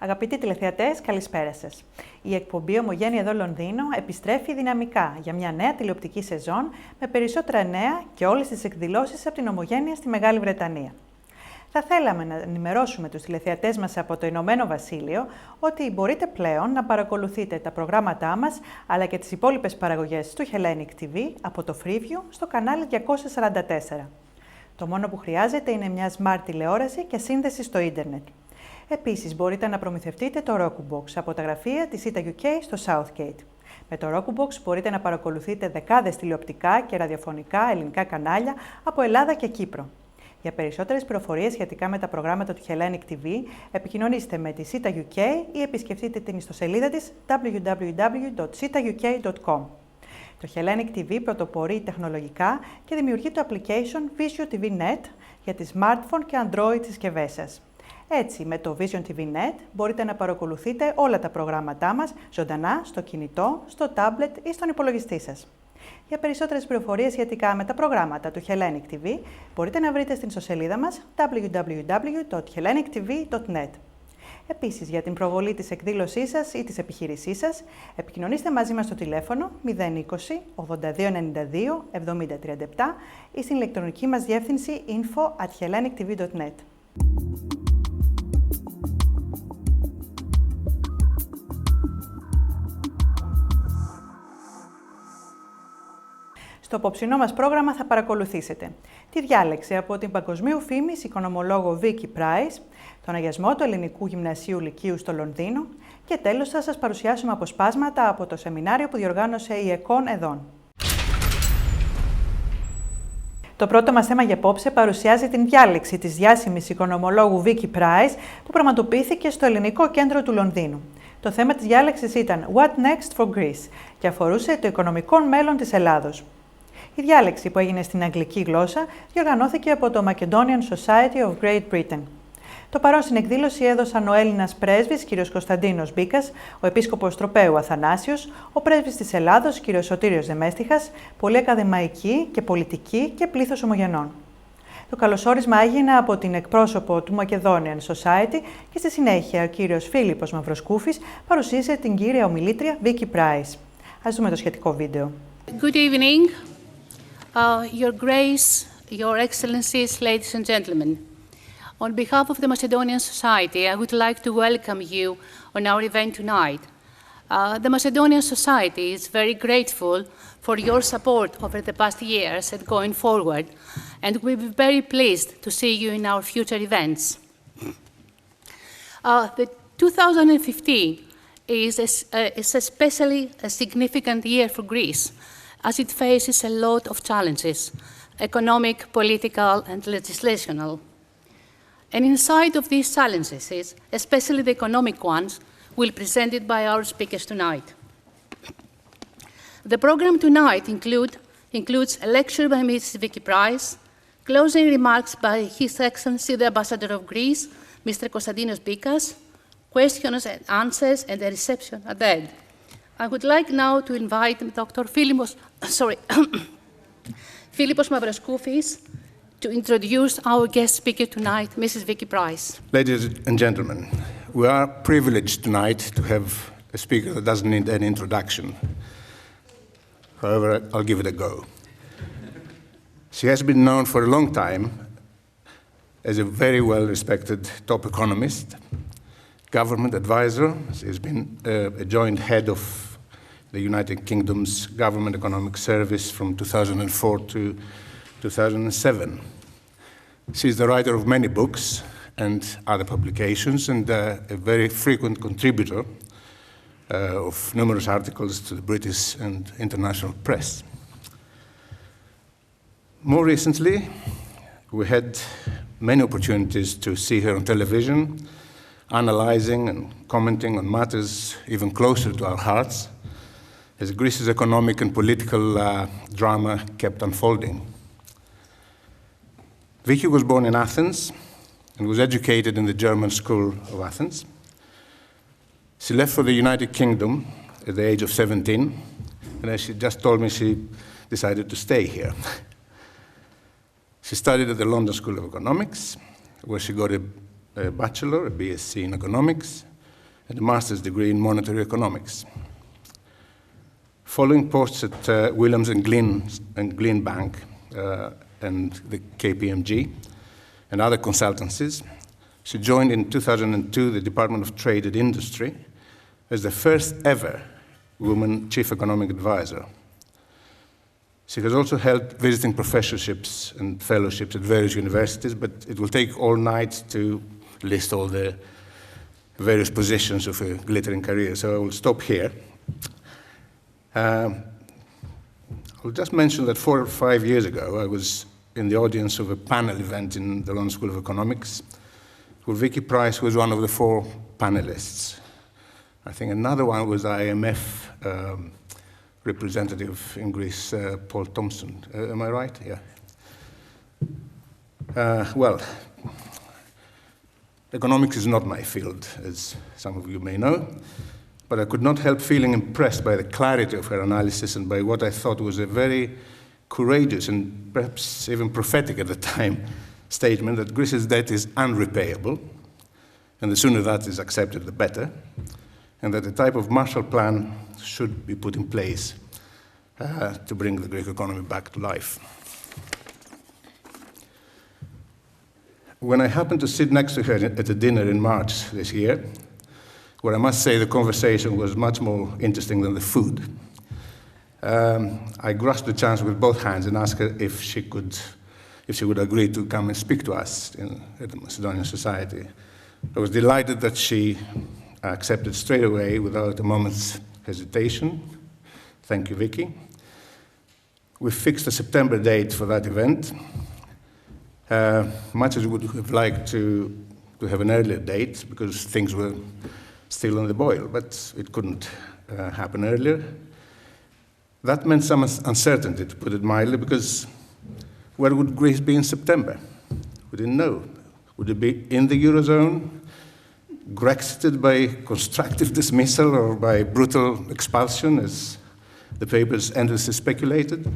Αγαπητοί τηλεθεατές, καλησπέρα σας. Η εκπομπή «ΟΜΟΓΕΝΕΙΑ ΕΔΩ ΛΟΝΔΙΝΟ» επιστρέφει δυναμικά για μια νέα τηλεοπτική σεζόν με περισσότερα νέα και όλες τις εκδηλώσεις από την Ομογένεια στη Μεγάλη Βρετανία. Θα θέλαμε να ενημερώσουμε τους τηλεθεατές μας από το Ηνωμένο Βασίλειο ότι μπορείτε πλέον να παρακολουθείτε τα προγράμματά μας αλλά και τις υπόλοιπες παραγωγές του Hellenic TV από το Freeview στο κανάλι 244. Το μόνο που χρειάζεται είναι μια smart τηλεόραση και σύνδεση στο ίντερνετ. Επίσης, μπορείτε να προμηθευτείτε το Roku Box από τα γραφεία της ήταν UK στο Southgate. Με το Roku Box μπορείτε να παρακολουθείτε δεκάδες τηλεοπτικά και ραδιοφωνικά ελληνικά κανάλια από Ελλάδα και Κύπρο. Για περισσότερες πληροφορίες σχετικά με τα προγράμματα του Hellenic TV, επικοινωνήστε με τη ήταν UK ή επισκεφτείτε την ιστοσελίδα της www.sitauk.com. Το Hellenic TV πρωτοπορεί τεχνολογικά και δημιουργεί το application Vision TV Net για τις smartphone και Android συσκευές σας. Έτσι, με το Vision TV Net μπορείτε να παρακολουθείτε όλα τα προγράμματά μας ζωντανά στο κινητό, στο tablet ή στον υπολογιστή σας. Για περισσότερες πληροφορίες σχετικά με τα προγράμματα του Hellenic TV, μπορείτε να βρείτε στην ιστοσελίδα μας www.hellenictv.net. Επίσης, για την προβολή της εκδήλωσής σας ή της επιχείρησής σας, επικοινωνήστε μαζί μας στο τηλέφωνο 020 8292 7037 ή στην ηλεκτρονική μας διεύθυνση info@hellenictv.net. Στο απόψινό μας πρόγραμμα θα παρακολουθήσετε τη διάλεξη από την παγκοσμίου φήμης οικονομολόγο Vicky Pryce, τον αγιασμό του Ελληνικού Γυμνασίου Λυκείου στο Λονδίνο και τέλος θα σας παρουσιάσουμε αποσπάσματα από το σεμινάριο που διοργάνωσε η ΟΜΟΓΕΝΕΙΑ ΕΔΩ. Το πρώτο μας θέμα για απόψε παρουσιάζει την διάλεξη της διάσημης οικονομολόγου Vicky Pryce που πραγματοποιήθηκε στο Ελληνικό Κέντρο του Λονδίνου. Το θέμα της διάλεξης ήταν «What next for Greece» και αφορούσε το οικονομικό μέλλον της Ελλάδος. Η διάλεξη που έγινε στην αγγλική γλώσσα διοργανώθηκε από το Macedonian Society of Great Britain. Το παρόν στην εκδήλωση έδωσαν ο Έλληνας Πρέσβης κ. Κωνσταντίνος Μπίκας, ο Επίσκοπος Τροπαίου Αθανάσιος, ο Πρέσβης της Ελλάδος κ. Σωτήριος Δεμέστιχας, πολλοί ακαδημαϊκοί και πολιτικοί και πλήθος ομογενών. Το καλωσόρισμα έγινε από την εκπρόσωπο του Macedonian Society και στη συνέχεια ο κ. Φίλλιπος Μαυροσκούφης παρουσίασε την κύρια ομιλήτρια Vicky Pryce. Ας δούμε το σχετικό βίντεο. Good evening, Your Grace, Your Excellencies, ladies and gentlemen. On behalf of the Macedonian Society, I would like to welcome you on our event tonight. The Macedonian Society is very grateful for your support over the past years and going forward, and we'll be very pleased to see you in our future events. The 2015 is especially a significant year for Greece, as it faces a lot of challenges, economic, political, and legislational. And inside of these challenges, especially the economic ones, will be presented by our speakers tonight. The program tonight includes a lecture by Mrs. Vicky Pryce, closing remarks by His Excellency the Ambassador of Greece, Mr. Kωνσταντίνος Μπίκας, questions and answers, and a reception at the end. I would like now to invite Dr. Φίλλιπος Μαυροσκούφης to introduce our guest speaker tonight, Mrs. Vicky Pryce. Ladies and gentlemen, we are privileged tonight to have a speaker that doesn't need any introduction. However, I'll give it a go. She has been known for a long time as a very well-respected top economist, government advisor. She has been a joint head of the United Kingdom's Government Economic Service from 2004 to 2007. She's the writer of many books and other publications and a very frequent contributor of numerous articles to the British and international press. More recently, we had many opportunities to see her on television, analyzing and commenting on matters even closer to our hearts, as Greece's economic and political drama kept unfolding. Vicky was born in Athens and was educated in the German School of Athens. She left for the United Kingdom at the age of 17, and as she just told me, she decided to stay here. She studied at the London School of Economics, where she got a bachelor, a BSc in economics, and a master's degree in monetary economics. Following posts at Williams and Glyn Bank and the KPMG and other consultancies, she joined in 2002 the Department of Trade and Industry as the first ever woman chief economic advisor. She has also held visiting professorships and fellowships at various universities, but it will take all night to list all the various positions of a glittering career, so I will stop here. I'll just mention that 4 or 5 years ago, I was in the audience of a panel event in the London School of Economics, where Vicky Pryce was one of the 4 panelists. I think another one was IMF representative in Greece, Paul Thompson. Am I right? Yeah. Well, economics is not my field, as some of you may know, but I could not help feeling impressed by the clarity of her analysis and by what I thought was a very courageous and perhaps even prophetic at the time statement that Greece's debt is unrepayable, and the sooner that is accepted, the better, and that a type of Marshall Plan should be put in place to bring the Greek economy back to life. When I happened to sit next to her at a dinner in March this year, where I must say the conversation was much more interesting than the food, I grasped the chance with both hands and asked her if she would agree to come and speak to us at the Macedonian Society. I was delighted that she accepted straight away without a moment's hesitation. Thank you, Vicky. We fixed a September date for that event. Much as we would have liked to have an earlier date because things were still on the boil, but it couldn't happen earlier. That meant some uncertainty, to put it mildly, because where would Greece be in September? We didn't know. Would it be in the Eurozone, Grexited by constructive dismissal or by brutal expulsion, as the papers endlessly speculated?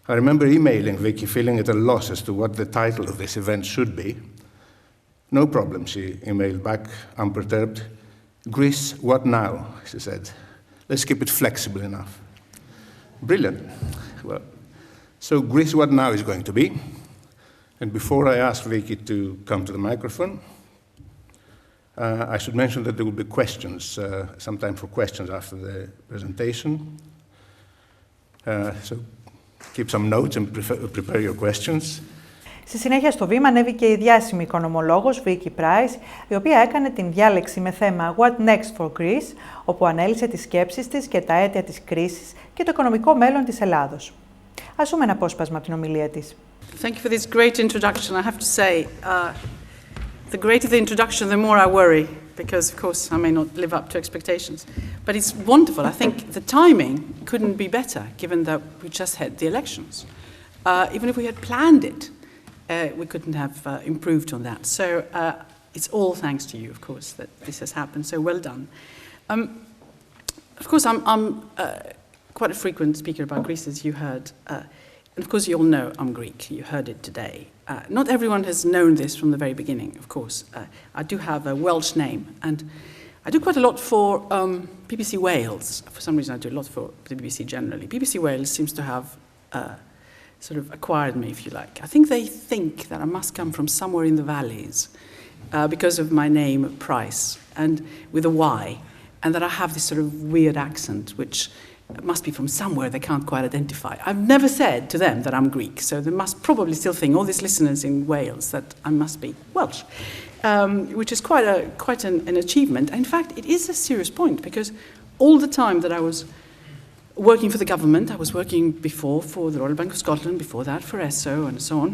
I remember emailing Vicky, feeling at a loss as to what the title of this event should be. No problem, she emailed back, unperturbed. Greece, what now? She said. Let's keep it flexible enough. Brilliant. Well, so Greece, what now is going to be. And before I ask Vicky to come to the microphone, I should mention that there will be questions, some time for questions after the presentation. So keep some notes and prepare your questions. Στη συνέχεια στο βήμα ανέβηκε η διάσημη οικονομολόγος Vicky Pryce, η οποία έκανε την διάλεξη με θέμα What Next for Greece, όπου ανέλυσε τις σκέψεις της και τα αίτια της κρίσης και το οικονομικό μέλλον της Ελλάδος. Ας δούμε ένα απόσπασμα από την ομιλία της. Thank you for this great introduction. I have to say, the greater the introduction, the more I worry, because of course I may not live up to expectations. But it's wonderful. I think the timing couldn't be better, given that we just had the elections. Even if we had planned it, we couldn't have improved on that. So it's all thanks to you, of course, that this has happened. So well done. Of course, I'm quite a frequent speaker about Greece, as you heard. And of course, you all know I'm Greek. You heard it today. Not everyone has known this from the very beginning, of course. I do have a Welsh name, and I do quite a lot for BBC Wales. For some reason, I do a lot for the BBC generally. BBC Wales seems to have sort of acquired me, if you like. I think they think that I must come from somewhere in the valleys because of my name, Price, and with a Y, and that I have this sort of weird accent, which must be from somewhere they can't quite identify. I've never said to them that I'm Greek, so they must probably still think, all these listeners in Wales, that I must be Welsh, which is quite an achievement. In fact, it is a serious point, because all the time that I was working for the government, I was working before for the Royal Bank of Scotland, before that for ESSO and so on.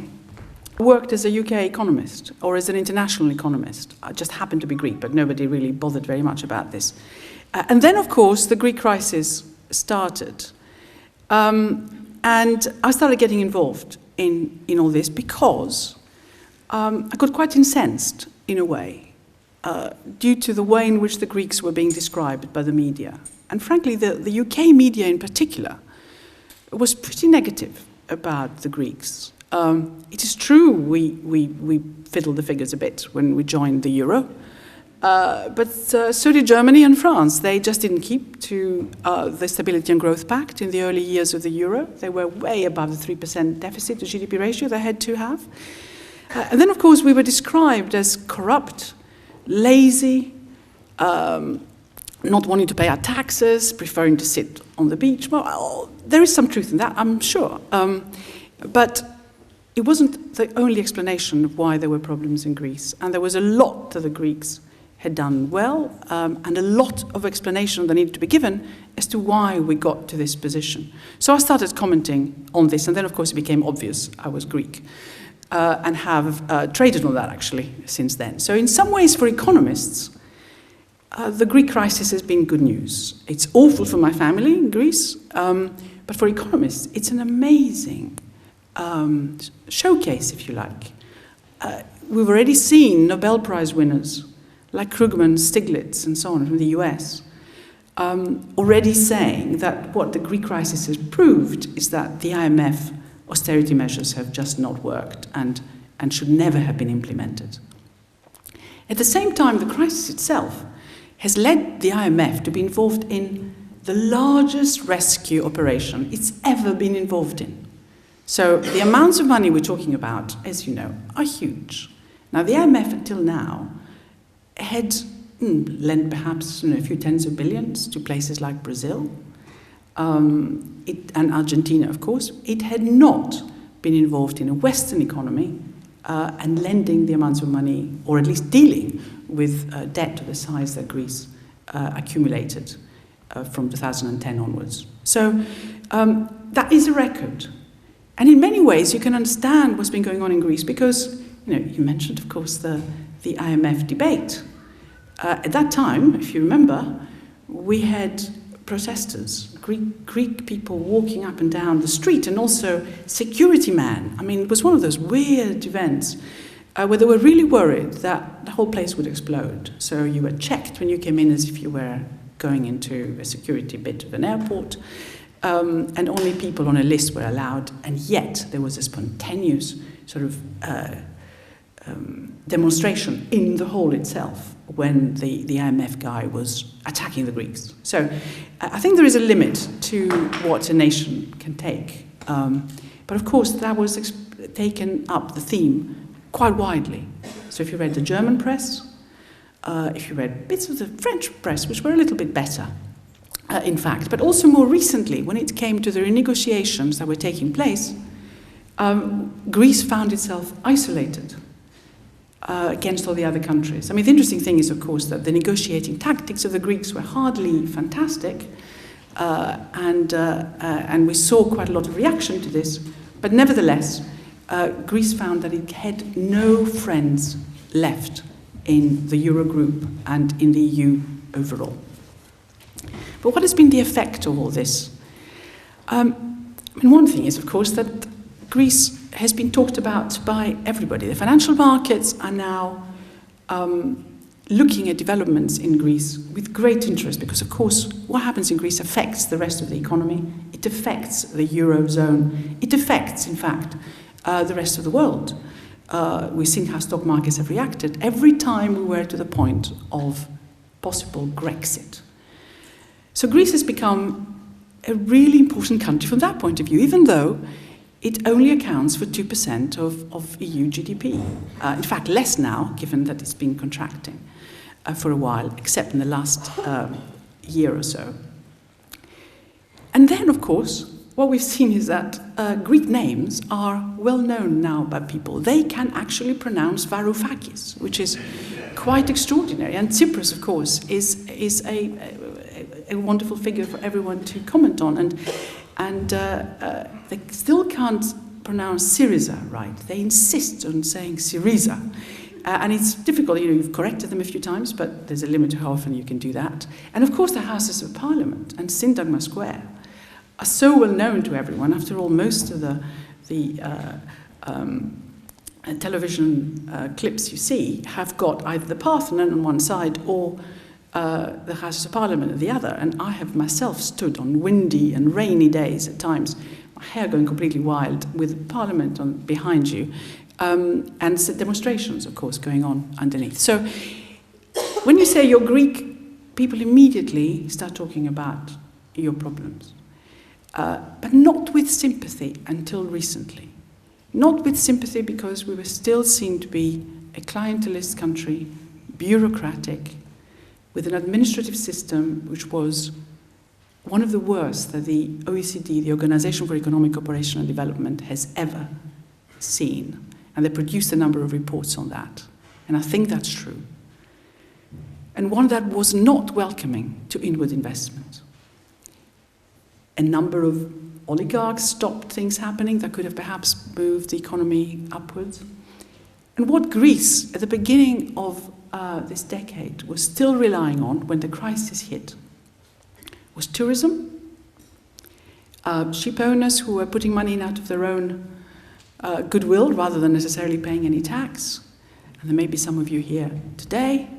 I worked as a UK economist, or as an international economist. I just happened to be Greek, but nobody really bothered very much about this. And then, of course, the Greek crisis started. And I started getting involved in all this because I got quite incensed, in a way, due to the way in which the Greeks were being described by the media. And frankly, the UK media in particular was pretty negative about the Greeks. It is true we fiddled the figures a bit when we joined the euro, But so did Germany and France. They just didn't keep to the Stability and Growth Pact in the early years of the euro. They were way above the 3% deficit to GDP ratio they had to have. And then, of course, we were described as corrupt, lazy, not wanting to pay our taxes, preferring to sit on the beach. Well, there is some truth in that, I'm sure. But it wasn't the only explanation of why there were problems in Greece. And there was a lot that the Greeks had done well, and a lot of explanation that needed to be given as to why we got to this position. So I started commenting on this, and then, of course, it became obvious I was Greek, and have traded on that, actually, since then. So in some ways, for economists, the Greek crisis has been good news. It's awful for my family in Greece, but for economists, it's an amazing showcase, if you like. We've already seen Nobel Prize winners like Krugman, Stiglitz, and so on from the US, already saying that what the Greek crisis has proved is that the IMF austerity measures have just not worked and should never have been implemented. At the same time, the crisis itself has led the IMF to be involved in the largest rescue operation it's ever been involved in. So the amounts of money we're talking about, as you know, are huge. Now, the IMF until now had lent perhaps a few tens of billions to places like Brazil and Argentina, of course. It had not been involved in a Western economy and lending the amounts of money, or at least dealing with debt of the size that Greece accumulated from 2010 onwards. So that is a record. And in many ways, you can understand what's been going on in Greece because, you mentioned, of course, the IMF debate. At that time, if you remember, we had protesters, Greek people walking up and down the street, and also security men. I mean, it was one of those weird events where they were really worried that the whole place would explode. So you were checked when you came in as if you were going into a security bit of an airport, and only people on a list were allowed, and yet there was a spontaneous sort of demonstration in the hall itself when the IMF guy was attacking the Greeks. So I think there is a limit to what a nation can take. But of course, that was taken up, the theme, quite widely. So if you read the German press, if you read bits of the French press, which were a little bit better, in fact, but also more recently, when it came to the renegotiations that were taking place, Greece found itself isolated against all the other countries. I mean, the interesting thing is, of course, that the negotiating tactics of the Greeks were hardly fantastic, and we saw quite a lot of reaction to this, but nevertheless, Greece found that it had no friends left in the Eurogroup and in the EU overall. But what has been the effect of all this? I mean, one thing is, of course, that Greece has been talked about by everybody. The financial markets are now looking at developments in Greece with great interest because, of course, what happens in Greece affects the rest of the economy. It affects the Eurozone. It affects, in fact, the rest of the world. We've seen how stock markets have reacted every time we were to the point of possible Grexit. So Greece has become a really important country from that point of view, even though it only accounts for 2% of EU GDP. In fact, less now, given that it's been contracting for a while, except in the last year or so. And then, of course, what we've seen is that Greek names are well known now by people. They can actually pronounce Varoufakis, which is quite extraordinary. And Tsipras, of course, is a wonderful figure for everyone to comment on. And they still can't pronounce Syriza right. They insist on saying Syriza. And it's difficult. You've corrected them a few times, but there's a limit to how often you can do that. And of course, the Houses of Parliament and Syntagma Square are so well known to everyone. After all, most of the television clips you see have got either the Parthenon on one side or the Houses of Parliament on the other. And I have myself stood on windy and rainy days at times, my hair going completely wild, with Parliament behind you, and demonstrations, of course, going on underneath. So when you say you're Greek, people immediately start talking about your problems. But not with sympathy until recently. Not with sympathy because we were still seen to be a clientelist country, bureaucratic, with an administrative system which was one of the worst that the OECD, the Organization for Economic Cooperation and Development, has ever seen. And they produced a number of reports on that. And I think that's true. And one that was not welcoming to inward investment. A number of oligarchs stopped things happening that could have perhaps moved the economy upwards. And what Greece, at the beginning of this decade, was still relying on when the crisis hit was tourism, ship owners who were putting money in out of their own goodwill rather than necessarily paying any tax. And there may be some of you here today.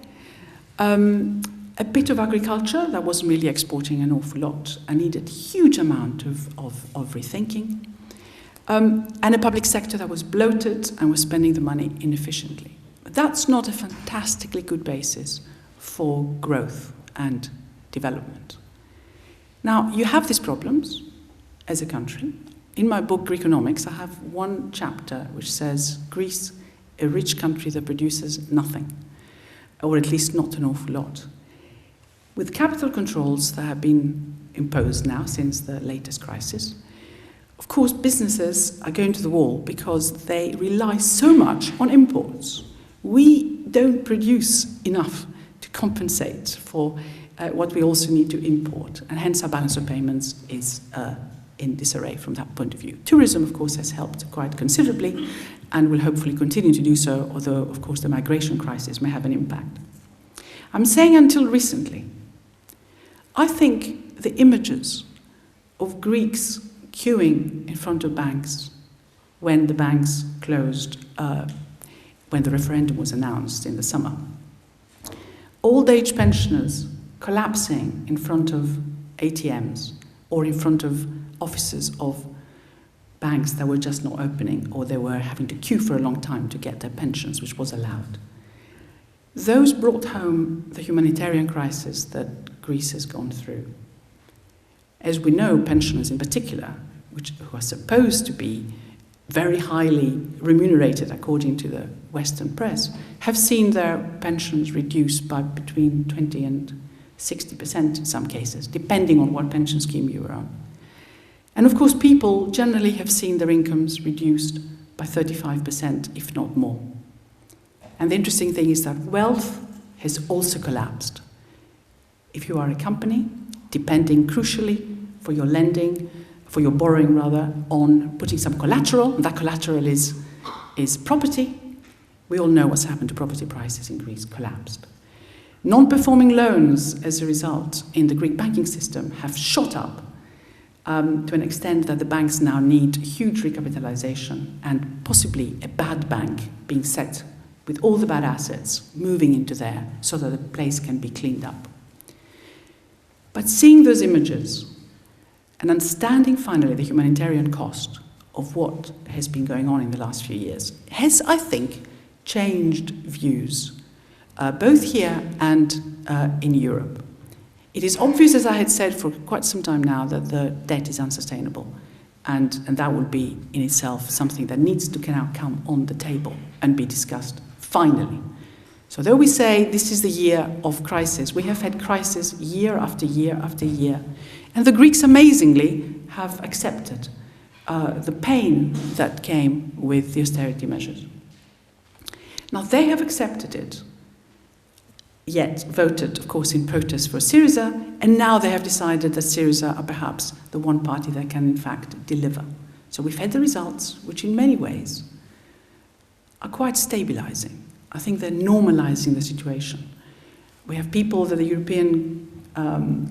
A bit of agriculture that wasn't really exporting an awful lot and needed a huge amount of rethinking. And a public sector that was bloated and was spending the money inefficiently. But that's not a fantastically good basis for growth and development. Now, you have these problems as a country. In my book, Greekonomics, I have one chapter which says Greece, a rich country that produces nothing, or at least not an awful lot. With capital controls that have been imposed now since the latest crisis, of course, businesses are going to the wall because they rely so much on imports. We don't produce enough to compensate for what we also need to import, and hence our balance of payments is in disarray from that point of view. Tourism, of course, has helped quite considerably and will hopefully continue to do so, although, of course, the migration crisis may have an impact. I'm saying until recently. I think the images of Greeks queuing in front of banks when the banks closed, when the referendum was announced in the summer, old age pensioners collapsing in front of ATMs or in front of offices of banks that were just not opening, or they were having to queue for a long time to get their pensions, which was allowed. Those brought home the humanitarian crisis that Greece has gone through. As we know, pensioners in particular, who are supposed to be very highly remunerated according to the Western press, have seen their pensions reduced by between 20 and 60% in some cases, depending on what pension scheme you were on. And of course, people generally have seen their incomes reduced by 35%, if not more. And the interesting thing is that wealth has also collapsed. If you are a company, depending crucially for your lending, for your borrowing rather, on putting some collateral, and that collateral is property, we all know what's happened to property prices in Greece, collapsed. Non-performing loans, as a result, in the Greek banking system have shot up to an extent that the banks now need huge recapitalization and possibly a bad bank being set with all the bad assets moving into there so that the place can be cleaned up. But seeing those images and understanding finally the humanitarian cost of what has been going on in the last few years has, I think, changed views, both here and in Europe. It is obvious, as I had said for quite some time now, that the debt is unsustainable, and that will be in itself something that needs to now come on the table and be discussed, finally. So though we say this is the year of crisis, we have had crisis year after year after year, and the Greeks amazingly have accepted the pain that came with the austerity measures. Now they have accepted it, yet voted, of course, in protest for Syriza, and now they have decided that Syriza are perhaps the one party that can, in fact, deliver. So we've had the results, which in many ways are quite stabilizing. I think they're normalizing the situation. We have people that the European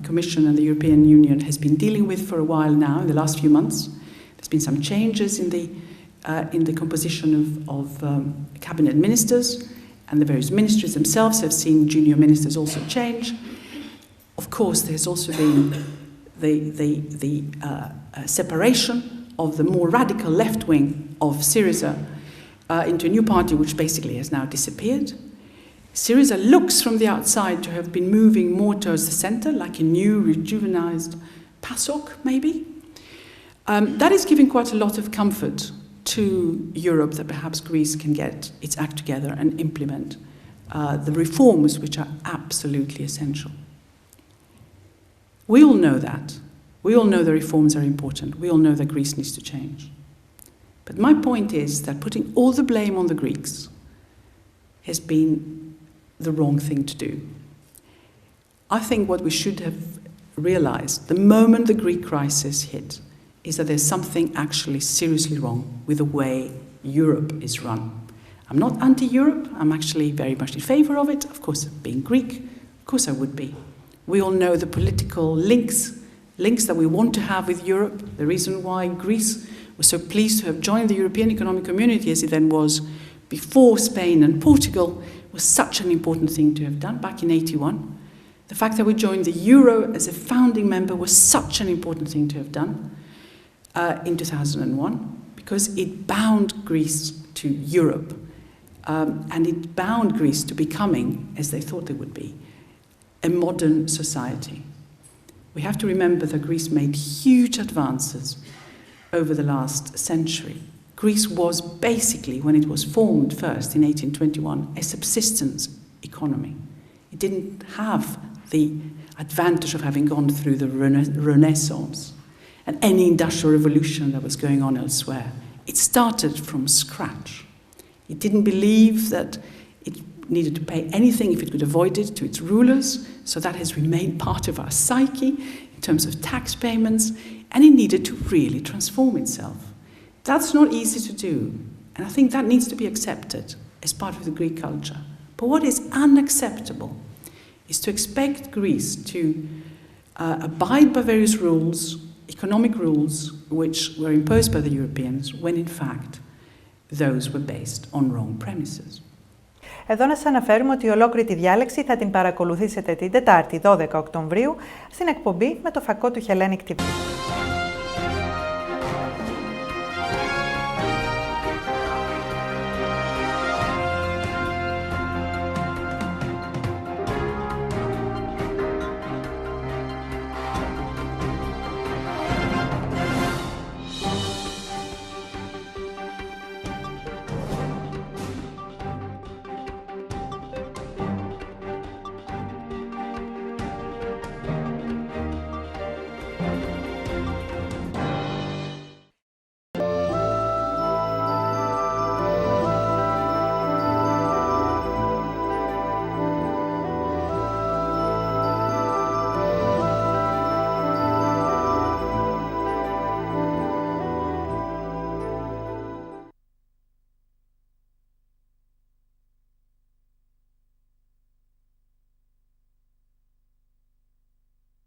Commission and the European Union has been dealing with for a while now, in the last few months. There's been some changes in the composition of cabinet ministers, and the various ministries themselves have seen junior ministers also change. Of course, there's also been the separation of the more radical left wing of Syriza into a new party which basically has now disappeared. Syriza looks from the outside to have been moving more towards the center, like a new, rejuvenized PASOK, maybe. That is giving quite a lot of comfort to Europe that perhaps Greece can get its act together and implement the reforms which are absolutely essential. We all know that. We all know the reforms are important. We all know that Greece needs to change. But my point is that putting all the blame on the Greeks has been the wrong thing to do. I think what we should have realized the moment the Greek crisis hit is that there's something actually seriously wrong with the way Europe is run. I'm not anti-Europe. I'm actually very much in favor of it. Of course, being Greek, of course I would be. We all know the political links that we want to have with Europe. The reason why Greece was so pleased to have joined the European Economic Community as it then was before Spain and Portugal was such an important thing to have done back in 1981. The fact that we joined the Euro as a founding member was such an important thing to have done in 2001 because it bound Greece to Europe and it bound Greece to becoming, as they thought they would be, a modern society. We have to remember that Greece made huge advances over the last century. Greece was basically, when it was formed first in 1821, a subsistence economy. It didn't have the advantage of having gone through the Renaissance and any industrial revolution that was going on elsewhere. It started from scratch. It didn't believe that it needed to pay anything if it could avoid it to its rulers, so that has remained part of our psyche in terms of tax payments, and it needed to really transform itself. That's not easy to do, and I think that needs to be accepted as part of the Greek culture. But what is unacceptable is to expect Greece to abide by various rules, economic rules, which were imposed by the Europeans, when in fact those were based on wrong premises. Εδώ να σας αναφέρουμε ότι ολόκληρη τη διάλεξη θα την παρακολουθήσετε την Τετάρτη 12 Οκτωβρίου στην εκπομπή με το φακό του Hellenic TV.